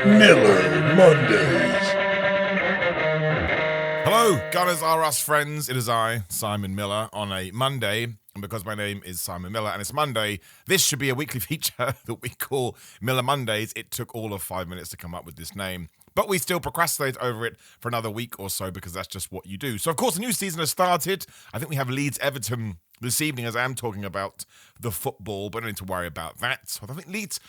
Miller Mondays. Hello, Gunners are us friends. It is I, Simon Miller, on a Monday. And because my name is Simon Miller and it's Monday, this should be a weekly feature that we call Miller Mondays. It took all of 5 minutes to come up with this name, but we still procrastinate over it for another week or so because that's just what you do. So, of course, the new season has started. I think we have Leeds-Everton this evening as I am talking about the football, but I don't need to worry about that. So I think Leeds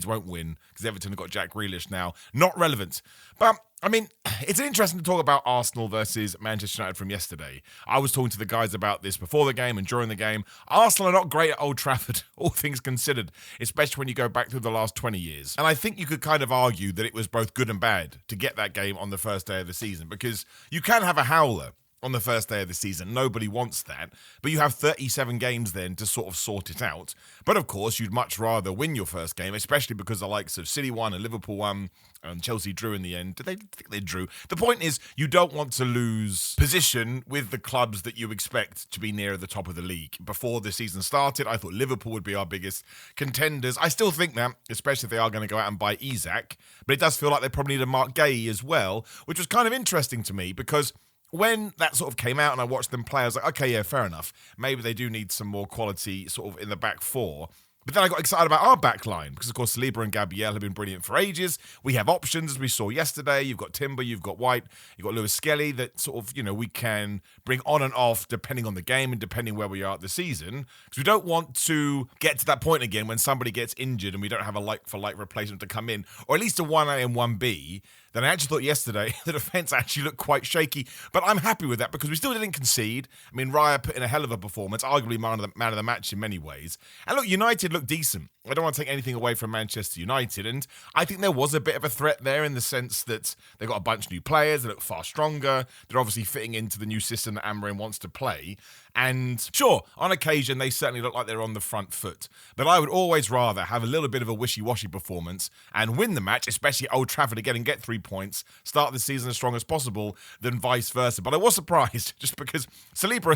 won't win because Everton have got Jack Grealish now. Not relevant. But, I mean, it's interesting to talk about Arsenal versus Manchester United from yesterday. I was talking to the guys about this before the game and during the game. Arsenal are not great at Old Trafford, all things considered, especially when you go back through the last 20 years. And I think you could kind of argue that it was both good and bad to get that game on the first day of the season because you can have a howler on the first day of the season. Nobody wants that. But you have 37 games then to sort of sort it out. But of course, you'd much rather win your first game, especially because the likes of City won and Liverpool won and Chelsea drew in the end. Did they think they drew? The point is, you don't want to lose position with the clubs that you expect to be near the top of the league. Before the season started, I thought Liverpool would be our biggest contenders. I still think that, especially if they are going to go out and buy Isak. But it does feel like they probably need a Mark Gay as well, which was kind of interesting to me because when that sort of came out and I watched them play, I was like, okay, yeah, fair enough. Maybe they do need some more quality sort of in the back four. But then I got excited about our back line because, of course, Saliba and Gabriel have been brilliant for ages. We have options, as we saw yesterday. You've got Timber, you've got White, you've got Lewis Skelly that sort of, we can bring on and off depending on the game and depending where we are at the season. Because we don't want to get to that point again when somebody gets injured and we don't have a like-for-like replacement to come in, or at least a 1A and 1B. Then I actually thought yesterday the defence actually looked quite shaky, but I'm happy with that because we still didn't concede. I mean, Raya put in a hell of a performance, arguably man of the match in many ways. And look, United looked decent. I don't want to take anything away from Manchester United, and I think there was a bit of a threat there in the sense that they got a bunch of new players, they look far stronger, they're obviously fitting into the new system that Amorim wants to play, and sure, on occasion they certainly look like they're on the front foot, but I would always rather have a little bit of a wishy-washy performance and win the match, especially at Old Trafford again, and get 3 points, start the season as strong as possible, than vice versa. But I was surprised just because Saliba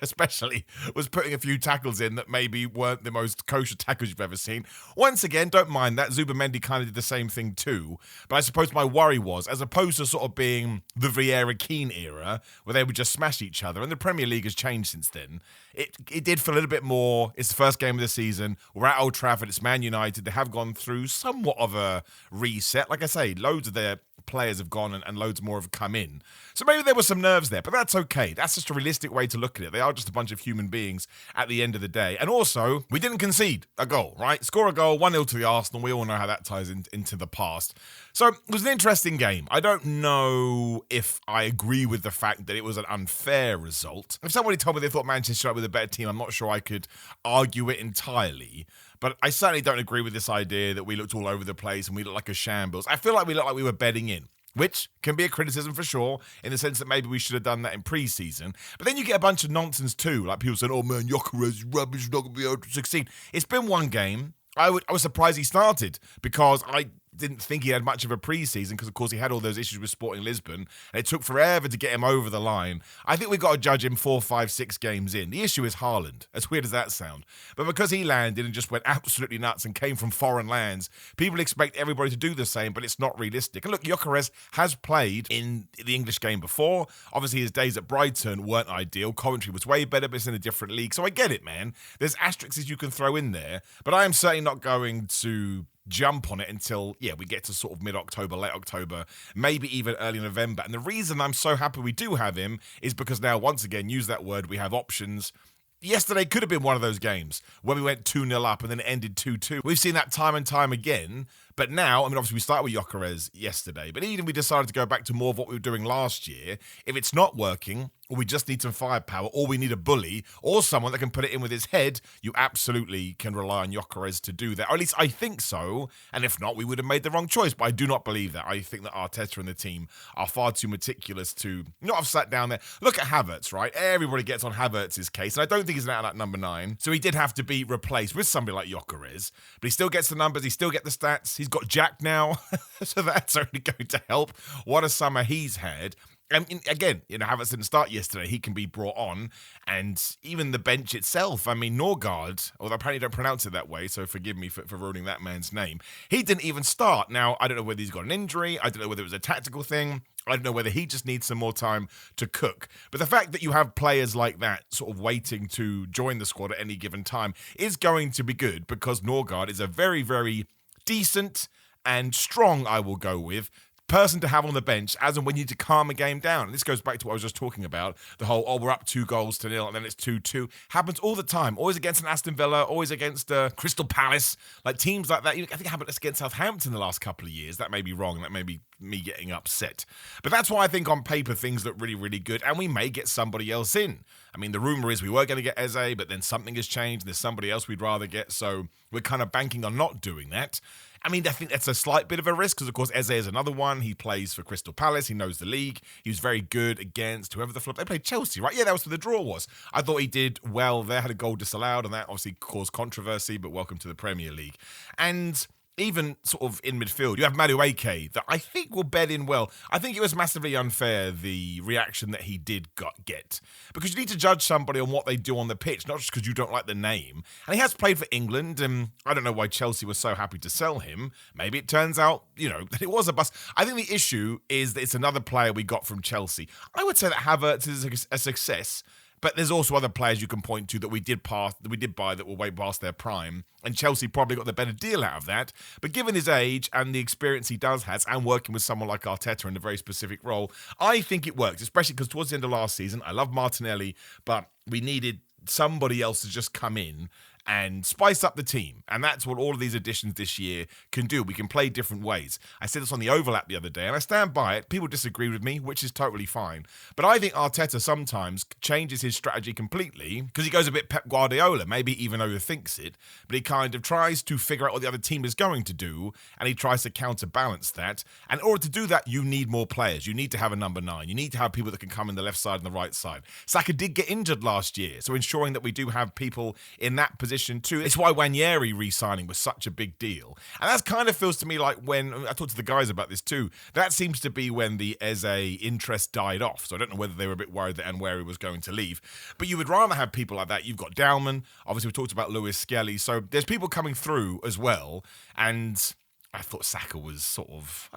especially was putting a few tackles in that maybe weren't the most kosher tackles you've ever seen. Once again, don't mind that. Zubamendi kind of did the same thing too. But I suppose my worry was, as opposed to sort of being the Vieira-Keane era, where they would just smash each other, and the Premier League has changed since then, it did feel a little bit more, it's the first game of the season, we're at Old Trafford, it's Man United, they have gone through somewhat of a reset. Like I say, loads of their players have gone and loads more have come in. So maybe there were some nerves there, but that's okay. That's just a realistic way to look at it. They are just a bunch of human beings at the end of the day. And also, we didn't concede a goal, right? Score a goal, 1-0 to the Arsenal. We all know how that ties into the past. So it was an interesting game. I don't know if I agree with the fact that it was an unfair result. If somebody told me they thought Manchester United were the better team, I'm not sure I could argue it entirely. But I certainly don't agree with this idea that we looked all over the place and we looked like a shambles. I feel like we looked like we were bedding in, which can be a criticism for sure, in the sense that maybe we should have done that in pre-season. But then you get a bunch of nonsense too, like people saying, oh man, Gyökeres is rubbish, not going to be able to succeed. It's been one game. I was surprised he started because I didn't think he had much of a pre-season because, of course, he had all those issues with Sporting Lisbon, and it took forever to get him over the line. I think we've got to judge him 4, 5, 6 games in. The issue is Haaland, as weird as that sound. But because he landed and just went absolutely nuts and came from foreign lands, people expect everybody to do the same, but it's not realistic. And look, Gyökeres has played in the English game before. Obviously, his days at Brighton weren't ideal. Coventry was way better, but it's in a different league. So I get it, man. There's asterisks you can throw in there, but I am certainly not going to jump on it until, we get to sort of mid-October, late October, maybe even early November. And the reason I'm so happy we do have him is because now, once again, use that word, we have options. Yesterday could have been one of those games where we went 2-0 up and then it ended 2-2. We've seen that time and time again. But now, obviously we started with Gyökeres yesterday, but even if we decided to go back to more of what we were doing last year, if it's not working, or we just need some firepower, or we need a bully, or someone that can put it in with his head, you absolutely can rely on Gyökeres to do that. Or at least I think so, and if not, we would have made the wrong choice. But I do not believe that. I think that Arteta and the team are far too meticulous to not have sat down there. Look at Havertz, right? Everybody gets on Havertz's case, and I don't think he's an out-and-out number 9, so he did have to be replaced with somebody like Gyökeres, but he still gets the numbers, he still gets the stats, he's got Jack now, so that's only going to help. What a summer he's had. Again, Havertz didn't start yesterday. He can be brought on. And even the bench itself, I mean, Norgard, although apparently don't pronounce it that way, so forgive me for ruining that man's name. He didn't even start. Now, I don't know whether he's got an injury. I don't know whether it was a tactical thing. I don't know whether he just needs some more time to cook. But the fact that you have players like that sort of waiting to join the squad at any given time is going to be good, because Norgard is a very, very decent and strong, I will go with, person to have on the bench as and when you need to calm a game down. And this goes back to what I was just talking about, the whole, we're up 2-0 and then it's 2-2. Happens all the time, always against an Aston Villa, always against Crystal Palace, like teams like that. I think it happened against Southampton the last couple of years. That may be wrong, that may be me getting upset. But that's why I think on paper things look really, really good, and we may get somebody else in. I mean, the rumour is we were going to get Eze, but then something has changed and there's somebody else we'd rather get, so we're kind of banking on not doing that. I mean, I think that's a slight bit of a risk because, of course, Eze is another one. He plays for Crystal Palace. He knows the league. He was very good against whoever the flop. They played Chelsea, right? Yeah, that was where the draw was. I thought he did well there, had a goal disallowed, and that obviously caused controversy, but welcome to the Premier League. And even sort of in midfield, you have Madueke that I think will bed in well. I think it was massively unfair, the reaction that he did get. Because you need to judge somebody on what they do on the pitch, not just because you don't like the name. And he has played for England, and I don't know why Chelsea was so happy to sell him. Maybe it turns out, that it was a bust. I think the issue is that it's another player we got from Chelsea. I would say that Havertz is a success. But there's also other players you can point to that we did buy that will way past their prime. And Chelsea probably got the better deal out of that. But given his age and the experience he does have, and working with someone like Arteta in a very specific role, I think it works, especially because towards the end of last season, I love Martinelli, but we needed somebody else to just come in and spice up the team. And that's what all of these additions this year can do. We can play different ways. I said this on the overlap the other day, and I stand by it. People disagree with me, which is totally fine. But I think Arteta sometimes changes his strategy completely because he goes a bit Pep Guardiola, maybe even overthinks it, but he kind of tries to figure out what the other team is going to do, and he tries to counterbalance that. And in order to do that, you need more players. You need to have a number 9. You need to have people that can come in the left side and the right side. Saka did get injured last year, so ensuring that we do have people in that position too. It's why Wanyeri re-signing was such a big deal. And that kind of feels to me like when, I talked to the guys about this too, that seems to be when the Eze interest died off. So I don't know whether they were a bit worried that Wanyeri was going to leave. But you would rather have people like that. You've got Dowman. Obviously, we talked about Lewis Skelly. So there's people coming through as well. And I thought Saka was sort of,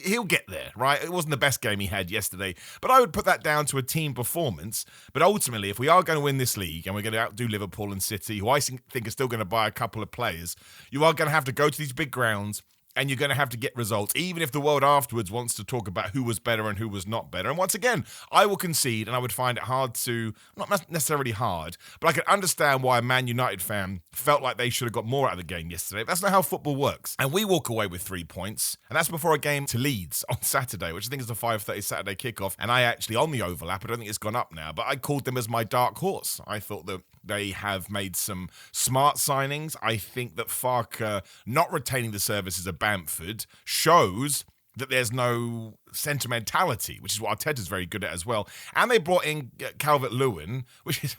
he'll get there, right? It wasn't the best game he had yesterday, but I would put that down to a team performance. But ultimately, if we are going to win this league and we're going to outdo Liverpool and City, who I think are still going to buy a couple of players, you are going to have to go to these big grounds and you're going to have to get results, even if the world afterwards wants to talk about who was better and who was not better. And once again, I will concede, and I would find it hard to, not necessarily hard, but I can understand why a Man United fan felt like they should have got more out of the game yesterday. That's not how football works. And we walk away with 3 points, and that's before a game to Leeds on Saturday, which I think is the 5:30 Saturday kickoff. And I actually, on the overlap, I don't think it's gone up now, but I called them as my dark horse. I thought that they have made some smart signings. I think that Farke not retaining the services of Bamford shows that there's no sentimentality, which is what Arteta's very good at as well. And they brought in Calvert-Lewin, which is,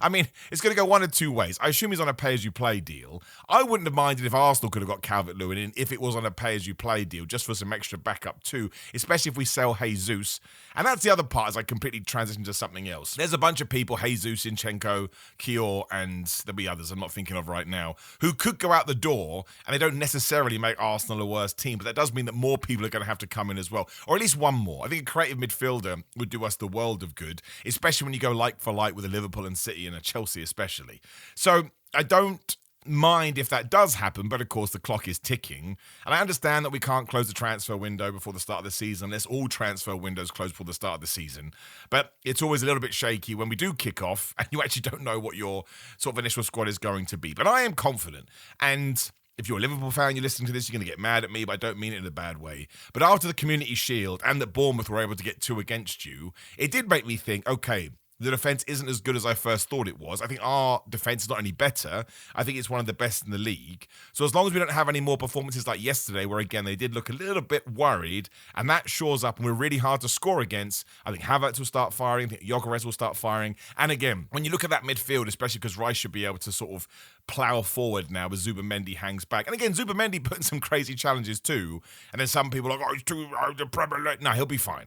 I mean, it's going to go one of two ways. I assume he's on a pay-as-you-play deal. I wouldn't have minded if Arsenal could have got Calvert-Lewin in if it was on a pay-as-you-play deal, just for some extra backup too, especially if we sell Jesus. And that's the other part as I completely transition to something else. There's a bunch of people, Jesus, Zinchenko, Kior, and there'll be others I'm not thinking of right now, who could go out the door, and they don't necessarily make Arsenal a worse team, but that does mean that more people are going to have to come in as well, or at least one more. I think a creative midfielder would do us the world of good, especially when you go like for like with a Liverpool and City and a Chelsea especially. So I don't mind if that does happen, but of course the clock is ticking. And I understand that we can't close the transfer window before the start of the season unless all transfer windows close before the start of the season. But it's always a little bit shaky when we do kick off and you actually don't know what your sort of initial squad is going to be. But I am confident. And if you're a Liverpool fan, you're listening to this, you're going to get mad at me, but I don't mean it in a bad way. But after the Community Shield and that Bournemouth were able to get 2 against you, it did make me think, okay, the defence isn't as good as I first thought it was. I think our defence is not any better. I think it's one of the best in the league. So as long as we don't have any more performances like yesterday, where again, they did look a little bit worried, and that shores up and we're really hard to score against, I think Havertz will start firing, I think Gyökeres will start firing. And again, when you look at that midfield, especially because Rice should be able to sort of plough forward now as Zubimendi hangs back. And again, Zubimendi put in some crazy challenges too. And then some people are like, oh, he's too the Premier League. No, he'll be fine.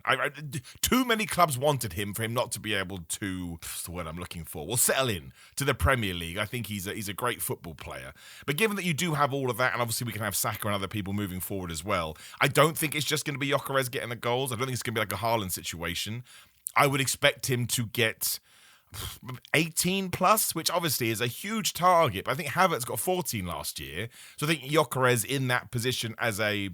Too many clubs wanted him for him not to be able to, what's the word I'm looking for? Well, settle in to the Premier League. I think he's a great football player. But given that you do have all of that, and obviously we can have Saka and other people moving forward as well, I don't think it's just going to be Gyökeres getting the goals. I don't think it's going to be like a Haaland situation. I would expect him to get 18 plus, which obviously is a huge target. But I think Havertz got 14 last year. So I think Gyökeres in that position as a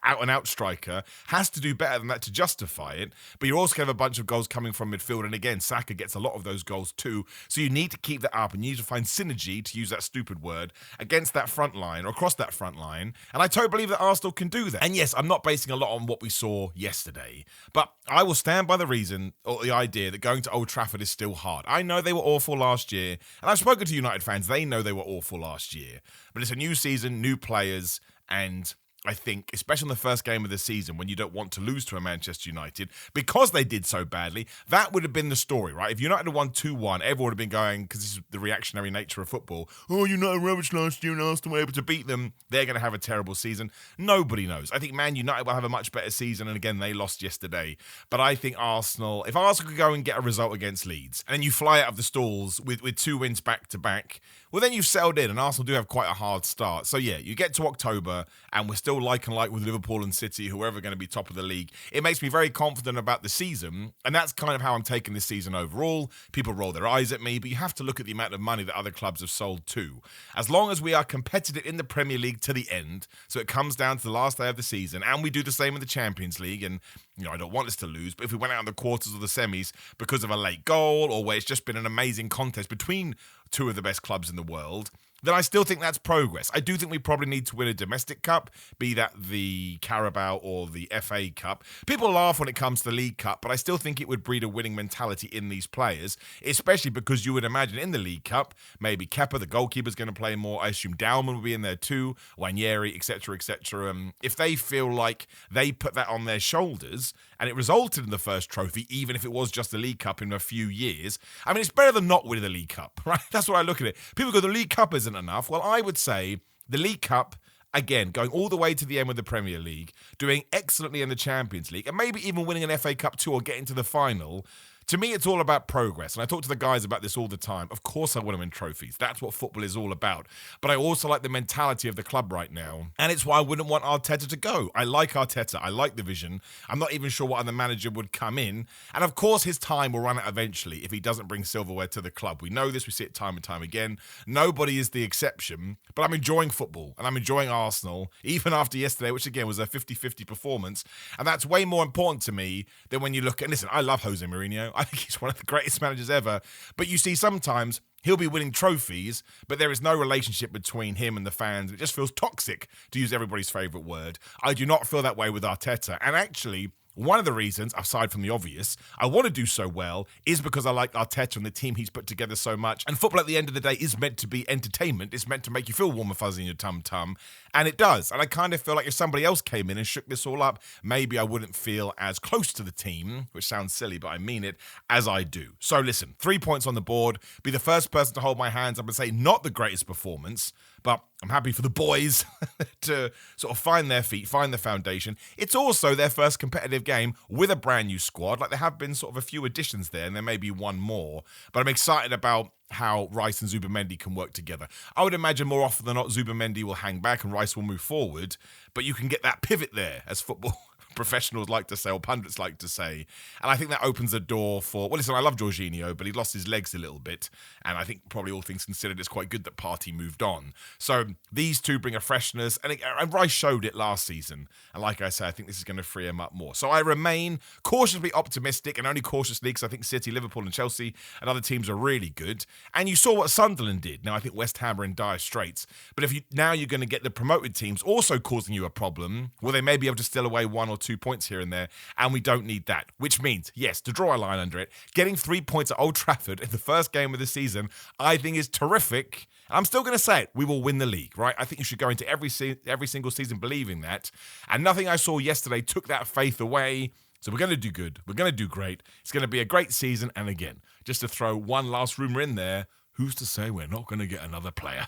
out-and-out striker has to do better than that to justify it. But you're also going to have a bunch of goals coming from midfield. And again, Saka gets a lot of those goals too. So you need to keep that up and you need to find synergy, to use that stupid word, against that front line or across that front line. And I totally believe that Arsenal can do that. And yes, I'm not basing a lot on what we saw yesterday, but I will stand by the reason or the idea that going to Old Trafford is still hard. I know they were awful last year, and I've spoken to United fans. They know they were awful last year. But it's a new season, new players, and I think, especially in the first game of the season, when you don't want to lose to a Manchester United, because they did so badly, that would have been the story, right? If United had won 2-1, everyone would have been going, because this is the reactionary nature of football, oh, United rubbish last year and Arsenal were able to beat them. They're going to have a terrible season. Nobody knows. I think Man United will have a much better season, and again, they lost yesterday. But I think Arsenal, if Arsenal could go and get a result against Leeds, and then you fly out of the stalls with 2 wins back-to-back, well, then you've settled in, and Arsenal do have quite a hard start. So, yeah, you get to October, and we're still like and like with Liverpool and City, whoever are going to be top of the league. It makes me very confident about the season, and that's kind of how I'm taking this season overall. People roll their eyes at me, but you have to look at the amount of money that other clubs have sold too. As long as we are competitive in the Premier League to the end, so it comes down to the last day of the season, and we do the same in the Champions League, and I don't want us to lose, but if we went out in the quarters or the semis because of a late goal or where it's just been an amazing contest between two of the best clubs in the world, then I still think that's progress. I do think we probably need to win a domestic cup, be that the Carabao or the FA Cup. People laugh when it comes to the League Cup, but I still think it would breed a winning mentality in these players, especially because you would imagine in the League Cup, maybe Kepa, the goalkeeper's going to play more. I assume Dalman will be in there too, Wanyeri, etc., etc. If they feel like they put that on their shoulders and it resulted in the first trophy, even if it was just the League Cup in a few years, I mean, it's better than not winning the League Cup, right? That's what I look at it. People go, the League Cup isn't enough. Well, I would say the League Cup, again, going all the way to the end with the Premier League, doing excellently in the Champions League, and maybe even winning an FA Cup too or getting to the final. To me, it's all about progress. And I talk to the guys about this all the time. Of course I want to win trophies. That's what football is all about. But I also like the mentality of the club right now. And it's why I wouldn't want Arteta to go. I like Arteta. I like the vision. I'm not even sure what other manager would come in. And of course, his time will run out eventually if he doesn't bring silverware to the club. We know this. We see it time and time again. Nobody is the exception. But I'm enjoying football. And I'm enjoying Arsenal, even after yesterday, which again was a 50-50 performance. And that's way more important to me than when you look at, listen, I love Jose Mourinho. I think he's one of the greatest managers ever. But you see sometimes he'll be winning trophies, but there is no relationship between him and the fans. It just feels toxic, to use everybody's favourite word. I do not feel that way with Arteta. And actually, one of the reasons, aside from the obvious, I want to do so well is because I like Arteta and the team he's put together so much. And football at the end of the day is meant to be entertainment. It's meant to make you feel warm and fuzzy in your tum-tum. And it does. And I kind of feel like if somebody else came in and shook this all up, maybe I wouldn't feel as close to the team, which sounds silly, but I mean it, as I do. So listen, 3 points on the board. Be the first person to hold my hands up and say not the greatest performance, but I'm happy for the boys to sort of find their feet, find the foundation. It's also their first competitive game with a brand new squad. Like there have been sort of a few additions there, and there may be one more. But I'm excited about how Rice and Zubimendi can work together. I would imagine more often than not, Zubimendi will hang back and Rice will move forward. But you can get that pivot there, as football professionals like to say, or pundits like to say. And I think that opens the door for, well, listen, I love Jorginho, but he lost his legs a little bit. And I think probably all things considered, it's quite good that Partey moved on. So these two bring a freshness. And Rice showed it last season. And like I say, I think this is going to free him up more. So I remain cautiously optimistic, and only cautiously because I think City, Liverpool and Chelsea and other teams are really good. And you saw what Sunderland did. Now, I think West Ham are in dire straits. But if now you're going to get the promoted teams also causing you a problem, well, they may be able to steal away 1 or 2 points here and there, and we don't need that. Which means, yes, to draw a line under it, getting 3 points at Old Trafford in the first game of the season, I think is terrific. I'm still going to say it, we will win the league, right? I think you should go into every single season believing that, and nothing I saw yesterday took that faith away. So we're going to do good. We're going to do great. It's going to be a great season, and again, just to throw one last rumour in there, who's to say we're not going to get another player?